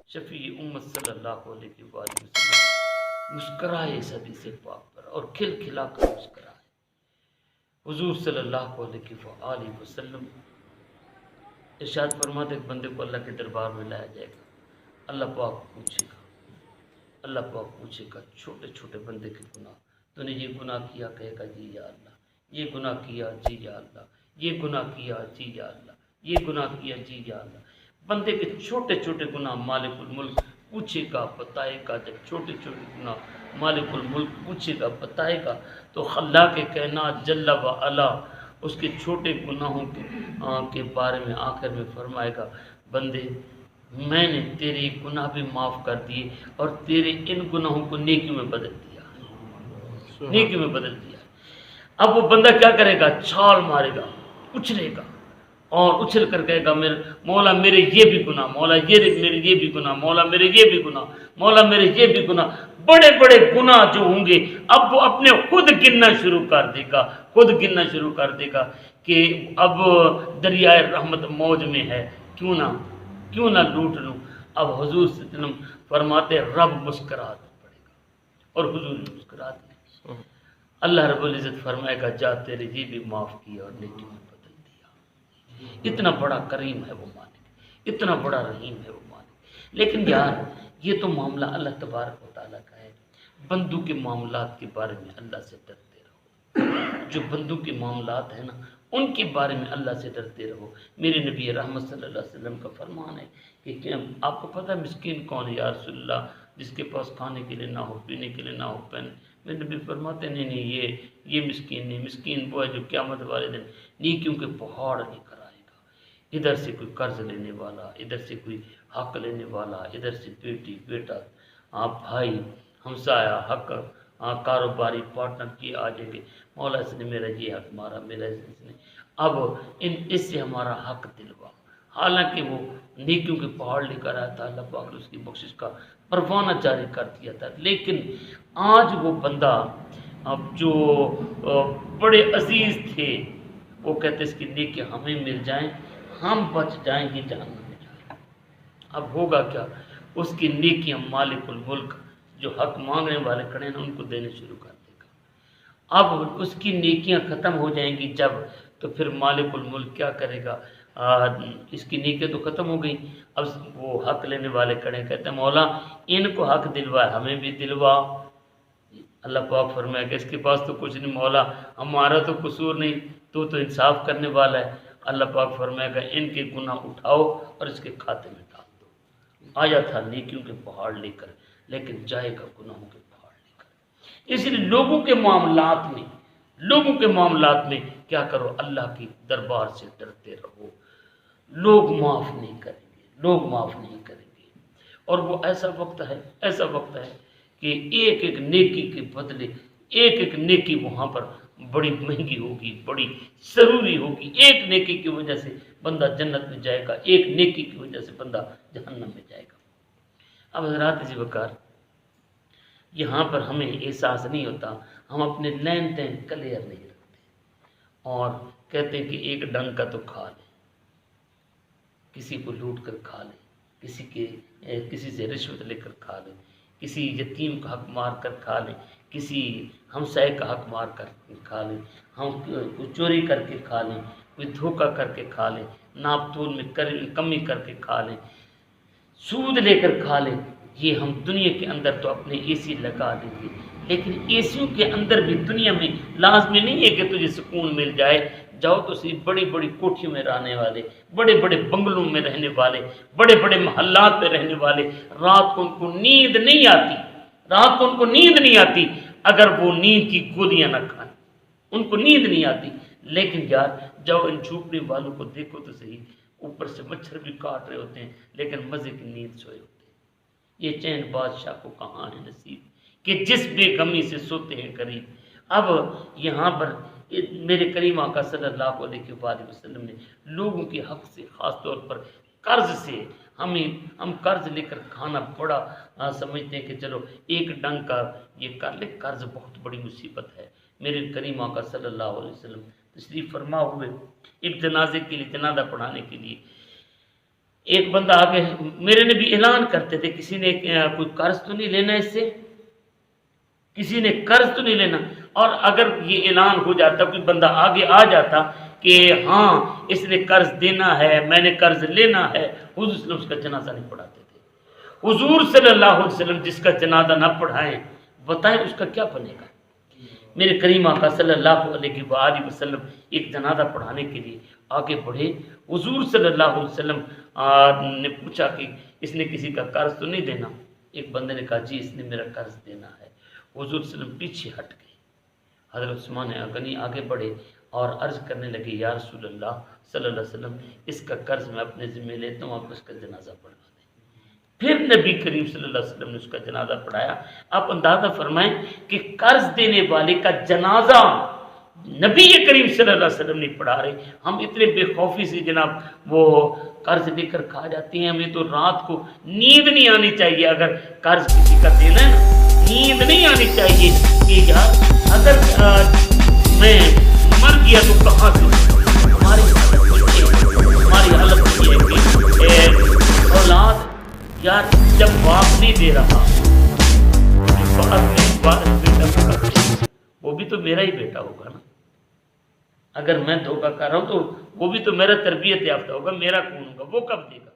شفیع امت صلی اللہ علیہ وآلہ وسلم مسکرائے اس حدیث پاک پر اور کھل کھلا کر مسکرائے۔ حضور صلی اللہ علیہ وآلہ وسلم ارشاد فرماتے کہ بندے کو اللہ کے دربار میں لایا جائے گا، اللہ پاک پوچھے گا، اللہ پاک پوچھے گا چھوٹے چھوٹے بندے کے گناہ، تو نے یہ گناہ کیا، کہے گا جی یا اللہ، یہ گناہ کیا جی یا اللہ، یہ گناہ کیا جی یا اللہ، یہ گناہ کیا جی یا اللہ۔ بندے کے چھوٹے چھوٹے گناہ مالک الملک پوچھے گا، بتائے گا۔ جب چھوٹے چھوٹے گناہ مالک الملک پوچھے گا، بتائے گا، تو خلاق کائنات جل و علا اس کے چھوٹے گناہوں کے بارے میں آخر میں فرمائے گا، بندے میں نے تیرے گناہ بھی معاف کر دیے اور تیرے ان گناہوں کو نیکیوں میں بدل دیا، نیکیوں میں بدل دیا۔ اب وہ بندہ کیا کرے گا؟ چھال مارے گا، اچھلے گا اور اچھل کر کہے گا میرے مولا میرے یہ بھی گناہ، مولا میرے یہ بھی گناہ، مولا میرے یہ بھی گناہ، مولا میرے یہ بھی گناہ، بڑے بڑے گناہ جو ہوں گے اب وہ اپنے خود گننا شروع کر دے گا، خود گننا شروع کر دے گا کہ اب دریائے رحمت موج میں ہے، کیوں نہ لوٹ لوں۔ اب حضور صلی اللہ علیہ وسلم فرماتے رب مسکرات پڑے گا، اور حضور نے مسکرات کی۔ اللہ رب العزت فرمائے گا جا تیرے یہ بھی معاف کیا اور نیکی میں بدل دیا۔ اتنا بڑا کریم ہے وہ مالک، اتنا بڑا رحیم ہے وہ مالک۔ لیکن یار یہ تو معاملہ اللہ تبارک و تعالیٰ کا ہے، بندوں کے معاملات کے بارے میں اللہ سے ڈرتے رہو۔ جو بندوں کے معاملات ہیں نا ان کے بارے میں اللہ سے ڈرتے رہو۔ میرے نبی رحمت صلی اللہ علیہ وسلم کا فرمان ہے کہ آپ کو پتہ ہے مسکین کون ہے یا رسول اللہ؟ جس کے پاس کھانے کے لیے نہ ہو، پینے کے لیے نہ ہو، پہنے۔ میرے نبی فرماتے نہیں یہ مسکین نہیں، مسکین وہ ہے جو قیامت والے دن نیکیوں کے پہاڑ لے کر آئے گا۔ ادھر سے کوئی قرض لینے والا، ادھر سے کوئی حق لینے والا، ادھر سے بیٹی بیٹا، بھائی ہمسایہ، حق، کاروباری پارٹنر کی آ جائیں گے، مولا اس نے میرا یہ حق مارا، میرا اس نے اب اس سے ہمارا حق دلوا۔ حالانکہ وہ نیکیوں کے پہاڑ لے کر آیا تھا، اللہ پاک نے اس کی بخشش کا پروانہ جاری کر دیا تھا۔ لیکن آج وہ بندہ اب جو بڑے عزیز تھے وہ کہتے اس کی نیکی ہمیں مل جائیں، ہم بچ جائیں گے جہنم میں جائیں۔ اب ہوگا کیا؟ اس کی نیکیاں مالک الملک جو حق مانگنے والے کھڑے ہیں ان کو دینے شروع کر دے گا۔ اب اس کی نیکیاں ختم ہو جائیں گی جب، تو پھر مالک الملک کیا کرے گا؟ اس کی نیکیاں تو ختم ہو گئی، اب وہ حق لینے والے کھڑے کہتے ہیں مولا ان کو حق دلوا، ہمیں بھی دلوا۔ اللہ پاک فرمایا کہ اس کے پاس تو کچھ نہیں، مولا ہمارا تو قصور نہیں، تو انصاف کرنے والا ہے۔ اللہ پاک فرمایا کہ ان کے گناہ اٹھاؤ اور اس کے کھاتے میں ڈال دو۔ آیا تھا نیکیوں کے پہاڑ لے کر، لیکن جائے گا گناہوں کے پہاڑ لے کر۔ اس لیے لوگوں کے معاملات میں کیا کرو؟ اللہ کی دربار سے ڈرتے رہو۔ لوگ معاف نہیں کریں گے، لوگ معاف نہیں کریں گے، اور وہ ایسا وقت ہے کہ ایک ایک نیکی کے بدلے ایک ایک نیکی وہاں پر بڑی مہنگی ہوگی، بڑی ضروری ہوگی۔ ایک نیکی کی وجہ سے بندہ جنت میں جائے گا، ایک نیکی کی وجہ سے بندہ جہنم میں جائے گا۔ اب حضرات اسی وقار یہاں پر ہمیں احساس نہیں ہوتا، ہم اپنے لین دین کلیئر نہیں رکھتے اور کہتے ہیں کہ ایک ڈنگ کا تو کھا لیں، کسی کو لوٹ کر کھا لیں، کسی سے رشوت لے کر کھا لیں، کسی یتیم کا حق مار کر کھا لیں، کسی ہمسائے کا حق مار کر کھا لیں، ہم کوئی چوری کر کے کھا لیں، کوئی دھوکہ کر کے کھا لیں، ناپ تول میں کمی کر کے کھا لیں، سود لے کر کھا لیں۔ یہ ہم دنیا کے اندر تو اپنے اے سی لگا دیں گے، لیکن اے سیوں کے اندر بھی دنیا میں لازمی نہیں ہے کہ تجھے سکون مل جائے۔ جاؤ تو صرف بڑی بڑی کوٹھیوں میں رہنے والے، بڑے بڑے بنگلوں میں رہنے والے، بڑے بڑے محلات میں رہنے والے، رات کو ان کو نیند نہیں آتی اگر وہ نیند کی گولیاں نہ کھائیں، ان کو نیند نہیں آتی۔ لیکن یار جاؤ ان جھوپڑی والوں کو دیکھو تو صحیح، اوپر سے مچھر بھی کاٹ رہے ہوتے ہیں لیکن مزے کی نیند سوئے ہوتے ہیں۔ یہ چین بادشاہ کو کہاں ہے نصیب کہ جس بے غمی سے سوتے ہیں قریب۔ اب یہاں پر میرے کریم آقا صلی اللہ علیہ وآلہ وسلم نے لوگوں کے حق سے، خاص طور پر قرض سے، ہم قرض لے کر کھانا بڑا سمجھتے ہیں کہ چلو ایک ڈنگ کا یہ کر لے، قرض بہت بڑی مصیبت ہے۔ میرے کریم آقا صلی اللہ علیہ وسلم تشریف فرما ہوئے ایک جنازے کے لیے، جنازہ پڑھانے کے لیے ایک بندہ آگے، میرے نبی اعلان کرتے تھے کسی نے کوئی قرض تو نہیں لینا اس سے، کسی نے قرض تو نہیں لینا. اور اگر یہ اعلان ہو جاتا، کوئی بندہ آگے آ جاتا کہ ہاں اس نے قرض دینا ہے، میں نے قرض لینا ہے، حضور صلی اللہ علیہ وسلم اس کا جنازہ نہیں پڑھاتے تھے. حضور صلی اللہ علیہ وسلم جس کا جنازہ نہ پڑھائیں، بتائیں اس کا کیا بنے گا. میرے کریم آقا صلی اللہ علیہ وآلہ وسلم ایک جنازہ پڑھانے کے لیے آگے بڑھے. حضور صلی اللہ علیہ وسلم نے پوچھا کہ اس نے کسی کا قرض تو نہیں دینا. ایک بندے نے کہا جی اس نے میرا قرض دینا ہے. حضور صلی اللہ علیہ وسلم پیچھے ہٹ گئے. حضرت عثمان غنی آگے بڑھے اور عرض کرنے لگے یا رسول اللہ صلی اللہ علیہ وسلم، اس کا قرض میں اپنے ذمہ لیتا ہوں، آپ اس کا جنازہ پڑھا دیں. پھر نبی کریم صلی اللہ علیہ وسلم نے اس کا جنازہ پڑھایا. آپ اندازہ فرمائیں کہ قرض دینے والے کا جنازہ نبی کریم صلی اللہ علیہ وسلم نہیں پڑھا رہے. ہم اتنے بے خوفی سے جناب وہ قرض لے کر کھا جاتے ہیں. ہمیں تو رات کو نیند نہیں آنی چاہیے. اگر قرض کسی کا دینا ہے نا، نیند نہیں آنی چاہیے کہ یار اگر میں مر گیا تو کہاں سے. ہماری حالت یہ ہے کہ اولاد یار جب باپ نہیں دے رہا، وہ بھی تو میرا ہی بیٹا ہوگا نا. اگر میں دھوکہ کر رہا ہوں تو وہ بھی تو میرا تربیت یافتہ ہوگا، میرا کون ہوگا، وہ کب دے گا.